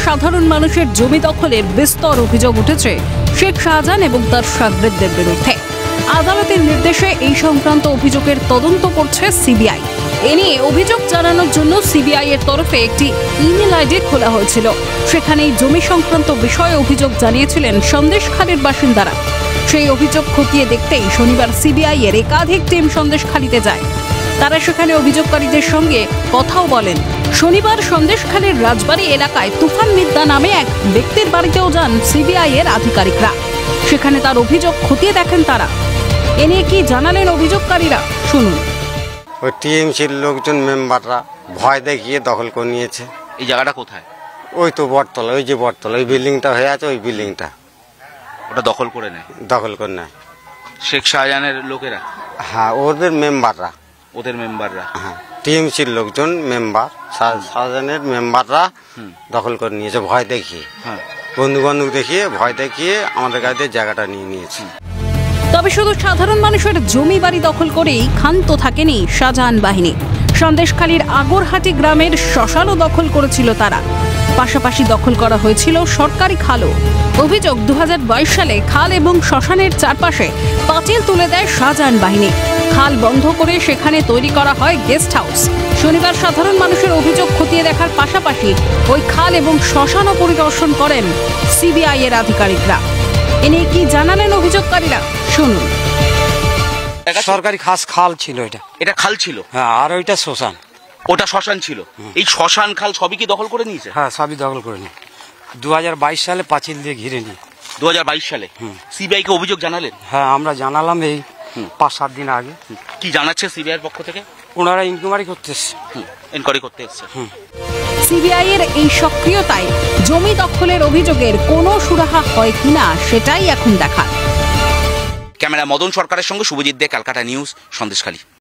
সাধারণ মানুষের জমি দখলের বিস্তর অভিযোগ উঠেছে শেখ শাহজাহান এবং তার সাগরেদদের বিরুদ্ধে। আদালতের নির্দেশে এই সংক্রান্ত অভিযোগের তদন্ত করছে সিবিআই। এ নিয়ে অভিযোগ জানানোর জন্য সিবিআই এর তরফে একটি ইমেল আইডি খোলা হয়েছিল। সেখানেই জমি সংক্রান্ত বিষয়ে অভিযোগ জানিয়েছিলেন সন্দেশখালীর বাসিন্দারা। সেই অভিযোগ খতিয়ে দেখতেই শনিবার সিবিআই এর একাধিক টিম সন্দেশখালীতে যায়। তারা সেখানে অভিযোগকারীদের সঙ্গে কথাও বলেন। শনিবার সন্দেশখালীর রাজবাড়ী এলাকায় তুফান মিদ্দা নামে এক ব্যক্তির বাড়িতেও যান সিবিআই এর আধিকারিকরা। সেখানে তার অভিযোগ খতিয়ে দেখেন তারা। এ নিয়ে কি জানালেন অভিযোগকারীরা, শুনুন। ওই টিএমসির লোকজন মেম্বাররা ভয় দেখিয়ে দখল করে নিয়েছে। এই জায়গাটা কোথায়? ওই তো বটতলা, ওই যে বটতলা, ওই বিল্ডিংটা হয়ে আছে, ওই বিল্ডিংটা ওটা দখল করে নেয়। দখল করে নেয় শেখ শাহজাহানের লোকেরা? হ্যাঁ, ওদের মেম্বাররা। ওদের মেম্বাররা? হ্যাঁ, টিএমসির লোকজন মেম্বার, শাহজাহানের মেম্বাররা দখল করে নিয়েছে ভয় দেখিয়ে। হ্যাঁ, বন্ধু বান্ধব দেখিয়ে ভয় দেখিয়ে আমাদের কাছে জায়গাটা নিয়ে নিয়েছে। তবে শুধু সাধারণ মানুষের জমি বাড়ি দখল করেই ক্ষান্ত থাকেনি শাহজাহান বাহিনী। সন্দেশখালীর আগরহাটি গ্রামের শ্মশানও দখল করেছিল তারা। পাশাপাশি দখল করা হয়েছিল সরকারি খালও। অভিযোগ 2022 সালে খাল এবং শ্মশানের চারপাশে পাঁচিল তুলে দেয় শাহজাহান বাহিনী। খাল বন্ধ করে সেখানে তৈরি করা হয় গেস্ট হাউস। শনিবার সাধারণ মানুষের অভিযোগ খতিয়ে দেখার পাশাপাশি ওই খাল এবং শ্মশানও পরিদর্শন করেন সিবিআই এর আধিকারিকরা। এ নিয়ে কি জানালেন অভিযোগকারীরা, শুনুন। সরকারি খাল ছিল এটা। এটা খাল ছিল? হ্যাঁ, আর ওইটা শ্মশান। ওটা শ্মশান ছিল? এই শ্মশান খাল সবই কি দখল করে নিয়েছে? হ্যাঁ, সবই দখল করে নিয়ে 2022 সালে পাঁচিল দিয়ে ঘিরে নিয়ে। 2022 সালে সিবিআই কে অভিযোগ জানালেন? হ্যাঁ, আমরা জানালাম এই 5-7 দিন আগে। কি জানাচ্ছে সিবিআই এর পক্ষ থেকে? ওনারা ইনকোয়ারি করতে এসছে। এনকোয়ারি করতে এসছে। সিবিআই এর এই সক্রিয়তায় জমি দখলের অভিযোগের কোনো সুরাহা হয় কিনা সেটাই এখন দেখার। ক্যামেরা মদন সরকারের সঙ্গে শুভজিৎ দে, ক্যালকাটা নিউজ, সন্দেশখালী।